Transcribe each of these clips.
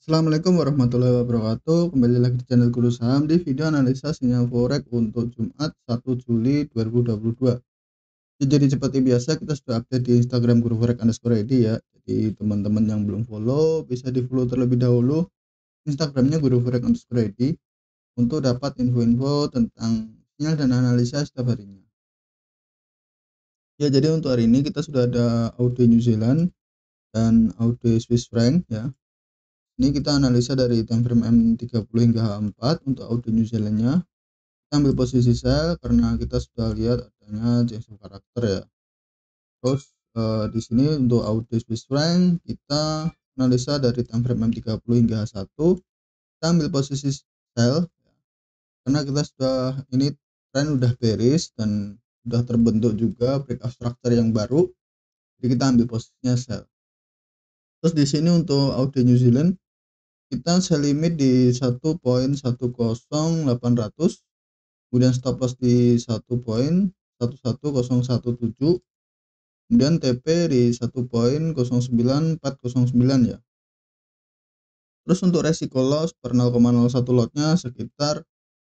Assalamualaikum warahmatullahi wabarakatuh. Kembali lagi di channel Guru Saham di video analisa sinyal forex untuk Jumat 1 Juli 2022. Jadi seperti biasa kita sudah update di Instagram Guru Forex underscore ID ya. Jadi teman-teman yang belum follow bisa di follow terlebih dahulu Instagramnya Guru Forex underscore ID untuk dapat info-info tentang sinyal dan analisa setiap harinya. Ya, jadi untuk hari ini kita sudah ada AUD New Zealand dan AUD Swiss franc ya. Ini kita analisa dari time frame M30 hingga H4 untuk AUD New Zealand-nya. Kita ambil posisi sell karena kita sudah lihat adanya change of karakter ya. Terus di sini untuk AUD Swiss franc kita analisa dari time frame M30 hingga H1. Kita ambil posisi sell karena kita sudah ini tren udah bearish dan sudah terbentuk juga breakout structure yang baru. Jadi kita ambil posisinya sell. Terus di sini untuk AUD New Zealand kita sell limit di 1.10800, kemudian stop loss di 1.11017, kemudian TP di 1.09409 ya. Terus untuk resiko loss per 0,01 lotnya sekitar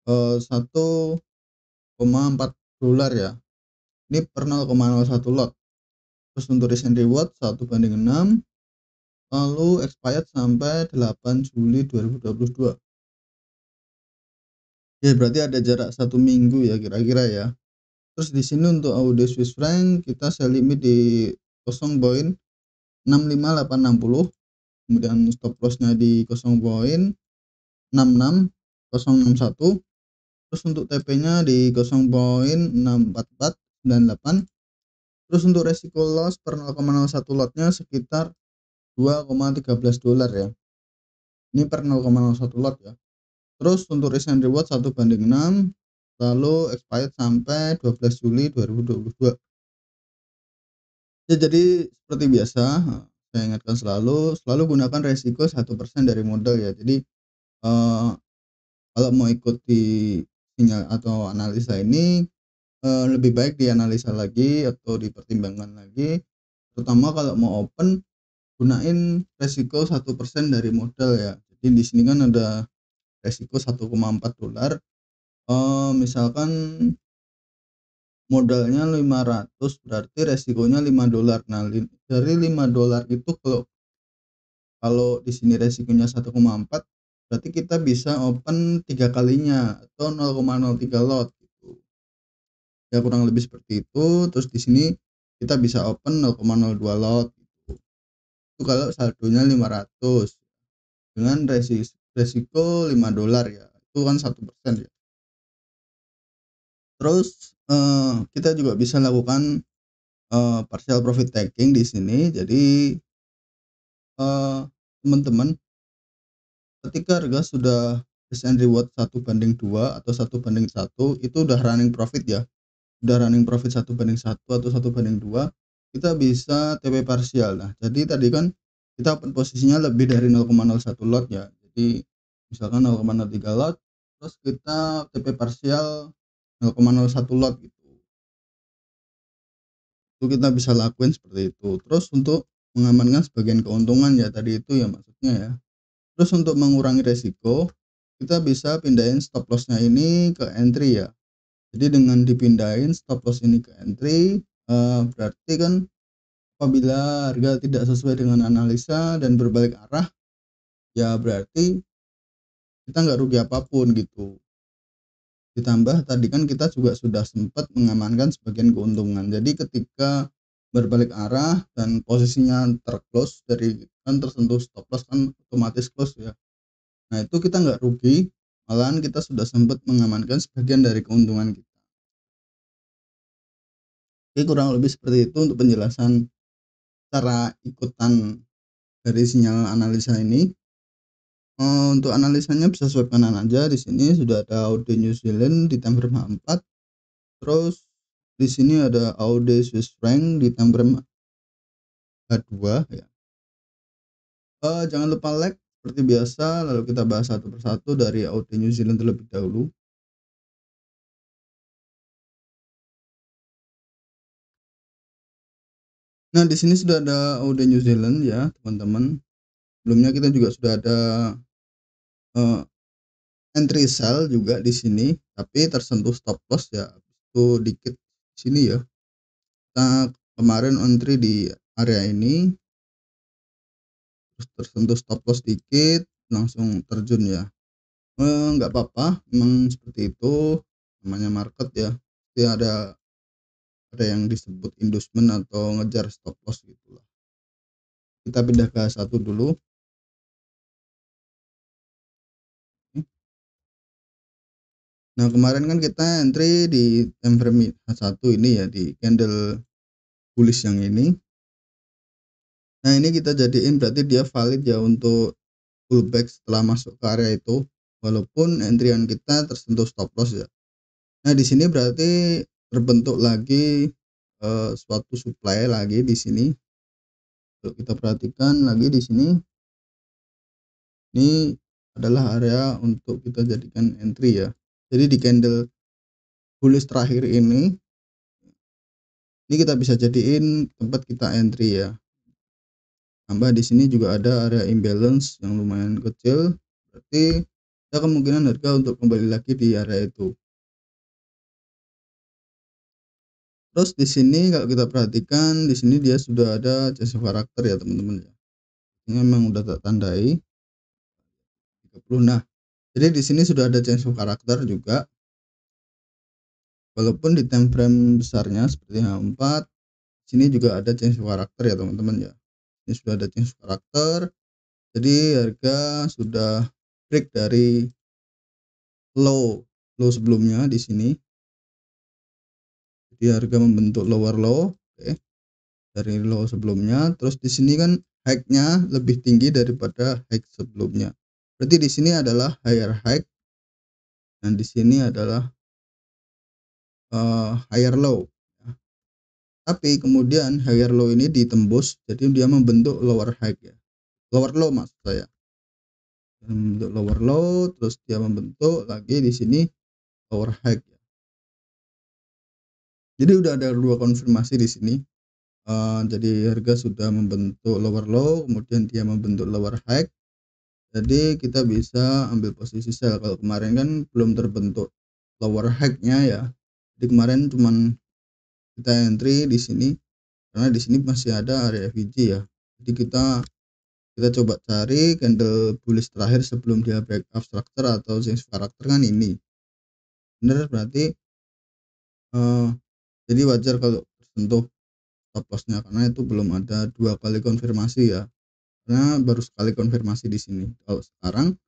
1,4 dolar ya. Ini per 0,01 lot. Terus untuk risk and reward 1/6, lalu expired sampai 8 Juli 2022. Ya berarti ada jarak 1 minggu ya kira-kira ya. Terus di sini untuk AUD Swiss franc kita sell limit di 0.65860, kemudian stop lossnya di 0.66061, terus untuk TP-nya di 0.64498. Terus untuk resiko loss per 0,01 lotnya sekitar 2,13 dolar ya. Ini per 0,01 lot ya. Terus untuk risk and reward 1/6, lalu expired sampai 12 Juli 2022. Ya jadi seperti biasa, saya ingatkan selalu gunakan resiko 1% dari modal ya. Jadi kalau mau ikuti sinyal atau analisa ini, lebih baik dianalisa lagi atau dipertimbangkan lagi, terutama kalau mau open gunain resiko 1% dari modal ya. Jadi di sini kan ada resiko 1,4 dolar, misalkan modalnya 500 berarti resikonya 5 dolar. Nah, dari 5 dolar itu kalau di sini resikonya 1,4 berarti kita bisa open 3 kalinya atau 0,03 lot gitu. Ya kurang lebih seperti itu. Terus di sini kita bisa open 0,02 lot gitu. Itu kalau saldonya 500 dengan resiko 5 dolar ya. Itu kan 1% ya. Terus kita juga bisa lakukan partial profit taking di sini. Jadi teman-teman ketika harga sudah risk and reward 1/2 atau 1/1 itu udah running profit ya. Udah running profit 1/1 atau 1/2, kita bisa TP parsial. Nah, jadi tadi kan kita open posisinya lebih dari 0,01 lot ya. Jadi misalkan 0,03 lot, terus kita TP parsial 0,01 lot gitu. Itu kita bisa lakuin seperti itu. Terus untuk mengamankan sebagian keuntungan ya tadi itu ya maksudnya ya. Terus untuk mengurangi resiko, kita bisa pindahin stop lossnya ini ke entry ya. Jadi dengan dipindahin stop loss ini ke entry, berarti kan apabila harga tidak sesuai dengan analisa dan berbalik arah, ya berarti kita nggak rugi apapun gitu. Ditambah tadi kan kita juga sudah sempat mengamankan sebagian keuntungan. Jadi ketika berbalik arah dan posisinya terclose dari kan tersentuh stop loss kan otomatis close ya. Nah itu kita nggak rugi, malahan kita sudah sempat mengamankan sebagian dari keuntungan kita. Oke, kurang lebih seperti itu untuk penjelasan cara ikutan dari sinyal analisa ini. Untuk analisanya bisa swipe kanan aja. Di sini sudah ada AUD New Zealand di time frame H4. Terus di sini ada AUD Swiss franc di time frame H2 ya. Jangan lupa like seperti biasa, lalu kita bahas satu persatu dari AUD New Zealand terlebih dahulu. Nah, di sini sudah ada AUD New Zealand ya, teman-teman. sebelumnya kita juga sudah ada, eee, entry sell juga di sini, tapi tersentuh stop loss ya, itu dikit sini ya. Kita kemarin entry di area ini, terus tersentuh stop loss dikit, langsung terjun ya. Nggak apa-apa, memang seperti itu, namanya market ya, pasti ada yang disebut inducement atau ngejar stop loss gitulah. Kita pindah ke satu dulu. Nah, kemarin kan kita entry di time frame H1 ini ya, di candle bullish yang ini. Nah, ini kita jadiin berarti dia valid ya untuk pullback setelah masuk ke area itu, walaupun entryan kita tersentuh stop loss ya. Nah, di sini berarti terbentuk lagi suatu supply lagi di sini. Kalau kita perhatikan lagi di sini, ini adalah area untuk kita jadikan entry ya. Jadi di candle bullish terakhir ini kita bisa jadiin tempat kita entry ya. Tambah di sini juga ada area imbalance yang lumayan kecil, berarti ada kemungkinan harga untuk kembali lagi di area itu. Terus di sini kalau kita perhatikan, di sini dia sudah ada change of character ya teman-teman ya. Ini memang udah tak tandai 30. Nah, jadi di sini sudah ada change of character juga. Walaupun di time frame besarnya seperti H4, sini juga ada change of character ya teman-teman ya. Ini sudah ada change of character. Jadi harga sudah break dari low sebelumnya di sini. Jadi harga membentuk lower low, oke, dari low sebelumnya. Terus di sini kan high-nya lebih tinggi daripada high sebelumnya. Berarti di sini adalah higher high dan di sini adalah higher low. Tapi kemudian higher low ini ditembus, jadi dia membentuk lower high ya. Lower low maksud saya. Membentuk lower low, terus dia membentuk lagi di sini lower high ya. Jadi udah ada dua konfirmasi di sini. Jadi harga sudah membentuk lower low, kemudian dia membentuk lower high. Jadi kita bisa ambil posisi sell. Kalau kemarin kan belum terbentuk lower high-nya ya. Jadi kemarin cuman kita entry di sini karena di sini masih ada area FVG ya. Jadi kita coba cari candle bullish terakhir sebelum dia breakout structure atau change karakter kan ini. Bener berarti jadi wajar kalau tersentuh stop loss-nya karena itu belum ada dua kali konfirmasi ya. Karena baru sekali konfirmasi di sini. Kalau sekarang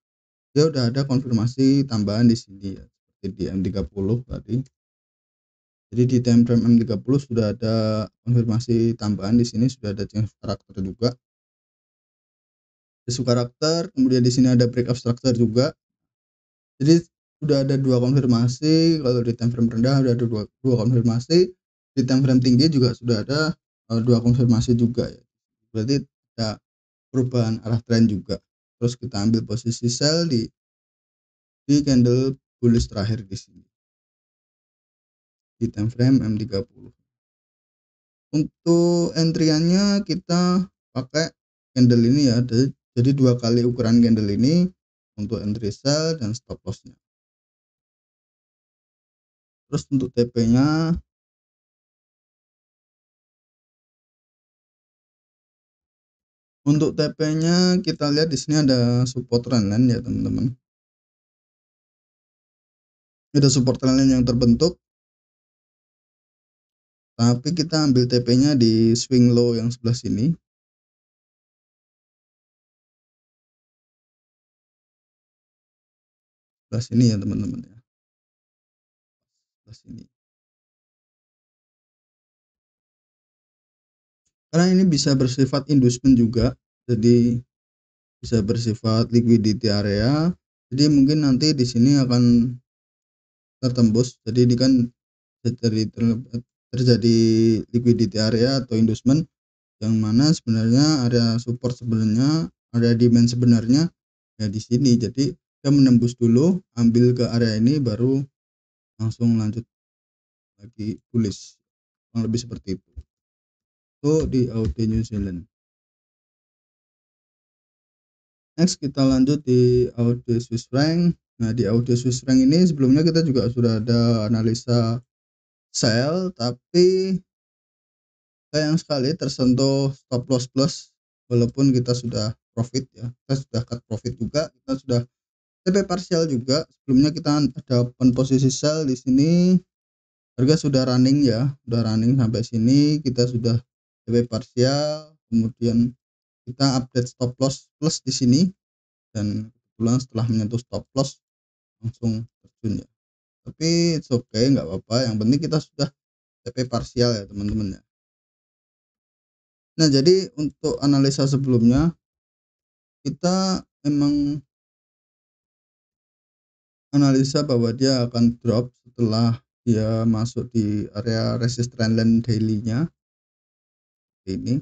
dia udah ada konfirmasi tambahan di sini ya, seperti di M30 tadi. Jadi di time frame M30 sudah ada konfirmasi tambahan di sini, sudah ada change karakter juga. Change karakter, kemudian di sini ada breakout structure juga. Jadi sudah ada dua konfirmasi. Kalau di time frame rendah sudah ada dua konfirmasi. Di time frame tinggi juga sudah ada dua konfirmasi juga ya. Berarti ada perubahan arah tren juga. Terus kita ambil posisi sell di candle bullish terakhir di sini di time frame M30. Untuk entry-nya kita pakai candle ini ya. Jadi dua kali ukuran candle ini untuk entry sell dan stop loss-nya. Terus untuk TP-nya, kita lihat di sini ada support trendline ya teman-teman. Ada support trendline yang terbentuk. Tapi kita ambil TP-nya di swing low yang sebelah sini. Sebelah sini ya teman-teman ya. Sebelah sini. Karena ini bisa bersifat inducement juga. Jadi bisa bersifat liquidity area. Jadi mungkin nanti di sini akan tertembus. Jadi ini kan terjadi liquidity area atau inducement yang mana sebenarnya area support sebenarnya, area demand sebenarnya ya di sini. Jadi kita menembus dulu, ambil ke area ini baru langsung lanjut lagi bullish. Kurang lebih seperti itu. Itu di AUD New Zealand. Next kita lanjut di audio Swiss franc. Nah, di audio Swiss franc ini sebelumnya kita juga sudah ada analisa sell, tapi sayang sekali tersentuh stop loss plus, walaupun kita sudah profit ya, kita sudah cut profit juga, kita sudah TP parsial juga. Sebelumnya kita ada open posisi sell di sini, harga sudah running ya, sudah running sampai sini, kita sudah TP parsial, kemudian kita update stop loss plus di sini, dan kebetulan setelah menyentuh stop loss langsung terjun ya. Tapi it's okay, nggak apa-apa, yang penting kita sudah TP parsial ya teman-teman ya. Nah, jadi untuk analisa sebelumnya kita memang analisa bahwa dia akan drop setelah dia masuk di area resist trendline daily-nya ini.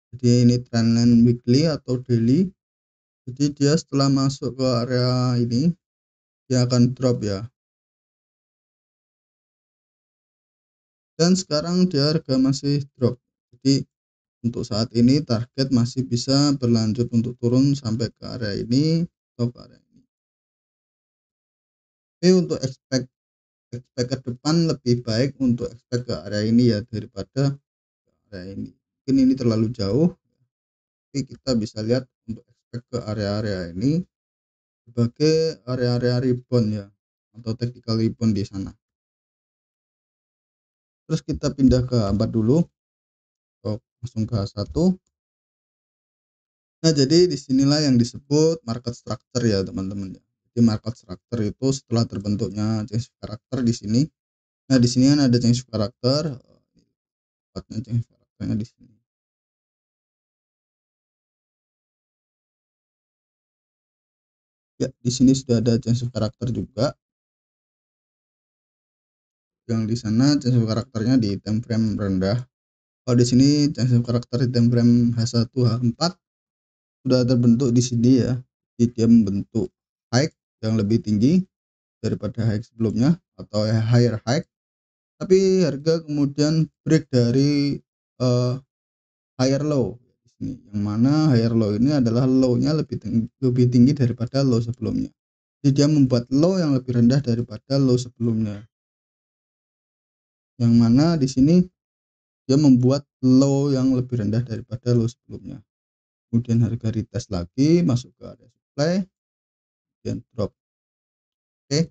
Jadi ini trendline weekly atau daily. Jadi dia setelah masuk ke area ini dia akan drop ya. Dan sekarang dia harga masih drop. Jadi untuk saat ini target masih bisa berlanjut untuk turun sampai ke area ini atau ke area ini. Tapi untuk expect ke depan lebih baik untuk expect ke area ini ya daripada ke area ini. Mungkin ini terlalu jauh, tapi kita bisa lihat untuk expect ke area-area ini sebagai area-area rebound ya, atau tactical rebound di sana. Terus kita pindah ke A4 dulu, atau langsung ke A1. Nah, jadi disinilah yang disebut market structure ya teman-teman ya. Jadi market structure itu setelah terbentuknya change of character di sini. Nah, di sini kan ada change of character, tempatnya change of characternya di sini. Ya, di sini sudah ada change of character juga. Yang di sana change of karakternya di time frame rendah. Kalau di sini change of karakter di time frame H1 H4 sudah terbentuk di sini ya. Jadi dia membentuk high yang lebih tinggi daripada high sebelumnya atau higher high. Tapi harga kemudian break dari higher low di sini. Yang mana higher low ini adalah low-nya lebih tinggi daripada low sebelumnya. Jadi dia membuat low yang lebih rendah daripada low sebelumnya. Yang mana di sini dia membuat low yang lebih rendah daripada low sebelumnya. Kemudian harga retest lagi masuk ke area supply, kemudian drop. Oke,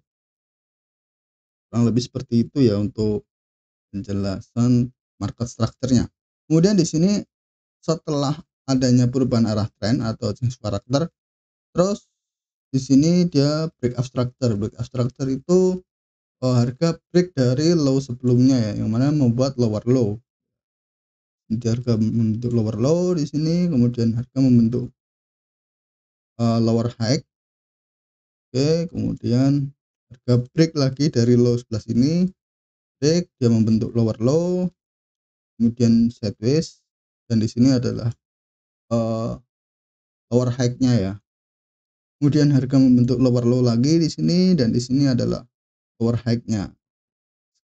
kurang lebih seperti itu ya untuk penjelasan market structure-nya. Kemudian di sini setelah adanya perubahan arah tren atau change karakter, terus di sini dia break up structure. Break up structure itu harga break dari low sebelumnya ya, yang mana membuat lower low. Jadi harga membentuk lower low di sini, kemudian harga membentuk lower high. Oke, kemudian harga break lagi dari low sebelah sini, break, dia membentuk lower low, kemudian sideways, dan di sini adalah lower high-nya ya. Kemudian harga membentuk lower low lagi di sini, dan di sini adalah lower high-nya.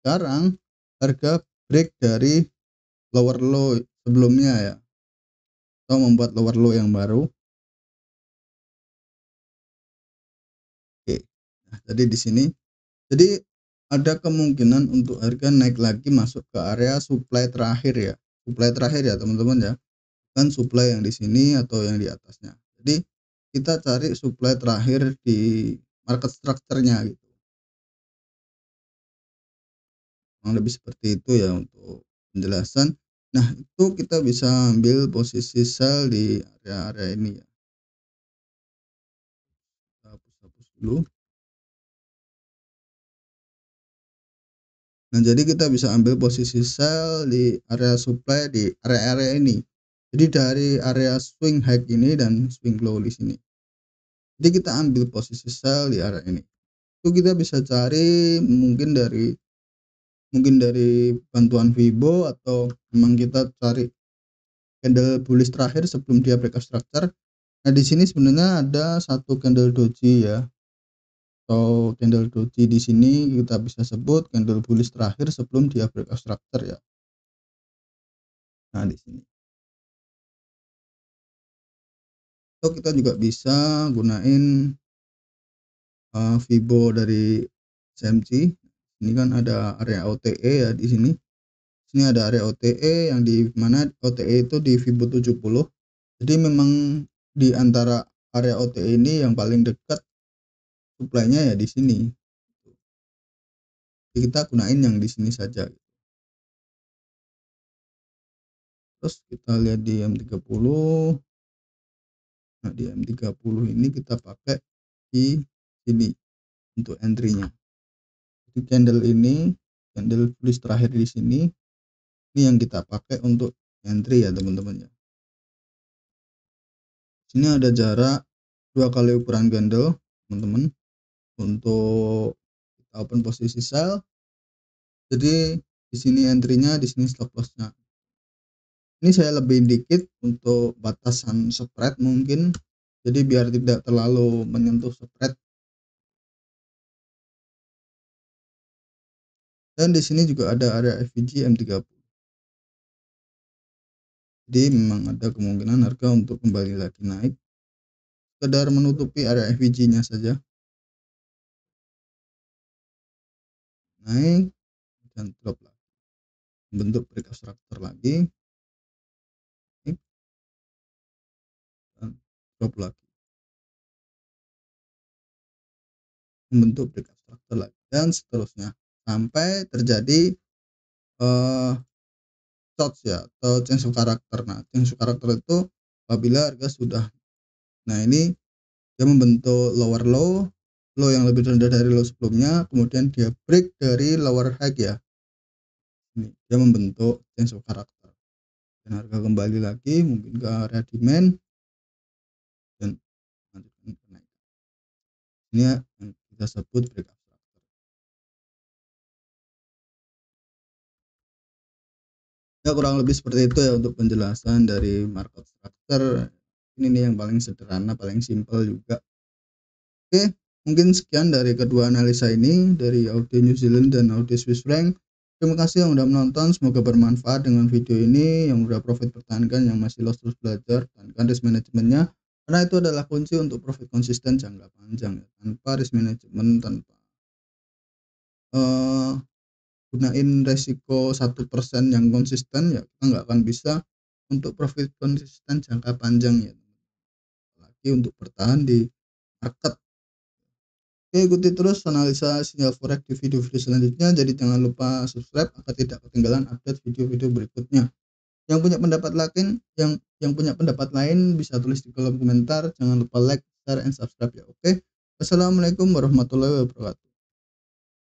Sekarang harga break dari lower low sebelumnya ya, atau membuat lower low yang baru. Oke. Nah, jadi di sini jadi ada kemungkinan untuk harga naik lagi masuk ke area supply terakhir ya. Supply terakhir ya teman-teman ya. Bukan supply yang di sini atau yang di atasnya. Jadi kita cari supply terakhir di market structure-nya gitu. Kurang lebih seperti itu ya untuk penjelasan. Nah, itu kita bisa ambil posisi sell di area-area ini ya. Kita hapus-hapus dulu. Nah, jadi kita bisa ambil posisi sell di area supply di area-area ini. Jadi dari area swing high ini dan swing low di sini. Jadi kita ambil posisi sell di area ini. Itu kita bisa cari mungkin dari bantuan Fibo, atau memang kita cari candle bullish terakhir sebelum dia breakout structure. Nah, di sini sebenarnya ada satu candle doji ya, atau candle doji di sini kita bisa sebut candle bullish terakhir sebelum dia breakout structure ya. Nah, di sini. atau kita juga bisa gunain Vibo dari SMC. Ini kan ada area OTE ya di sini. Sini ada area OTE yang di mana OTE itu di Vibo 70. Jadi memang di antara area OTE ini yang paling dekat suplainya ya di sini. Jadi kita gunain yang di sini saja. Terus kita lihat di M30. Nah, di M30 ini kita pakai di sini untuk entry-nya. Jadi candle flash terakhir di sini, ini yang kita pakai untuk entry ya teman-teman ya. Sini ada jarak 2 kali ukuran candle teman-teman untuk kita open posisi sell. Jadi di sini entry-nya, di sini stop loss-nya. Ini saya lebih dikit untuk batasan spread mungkin. Jadi biar tidak terlalu menyentuh spread. Dan di sini juga ada area FVG M30. Jadi memang ada kemungkinan harga untuk kembali lagi naik, sekedar menutupi area FVG-nya saja, naik dan drop lagi, membentuk breakout structure lagi, naik dan drop lagi, membentuk breakout structure lagi, dan seterusnya sampai terjadi short ya, atau change of character. Nah, change of character itu apabila harga sudah, nah ini dia membentuk lower low, low yang lebih rendah dari low sebelumnya, kemudian dia break dari lower high ya. Ini dia membentuk change of character dan harga kembali lagi mungkin ke area demand dan melanjutkan kenaikan. Ini yang kita sebut breakout structure. Ya kurang lebih seperti itu ya untuk penjelasan dari market structure. Ini nih yang paling sederhana, paling simpel juga. Oke, mungkin sekian dari kedua analisa ini, dari audio New Zealand dan audio Swiss franc. Terima kasih yang sudah menonton, semoga bermanfaat dengan video ini. Yang udah profit pertahankan, yang masih loss terus belajar, pertahankan risk manajemennya, karena itu adalah kunci untuk profit konsisten jangka panjang ya. Tanpa risk management, tanpa gunain resiko 1% yang konsisten ya, kita nggak akan bisa untuk profit konsisten jangka panjang ya, apalagi untuk bertahan di market. Oke, ikuti terus analisa sinyal forex di video-video selanjutnya. Jadi jangan lupa subscribe agar tidak ketinggalan update video-video berikutnya. Yang punya pendapat lain, yang punya pendapat lain bisa tulis di kolom komentar. Jangan lupa like, share, and subscribe ya. Oke. Wassalamualaikum warahmatullahi wabarakatuh.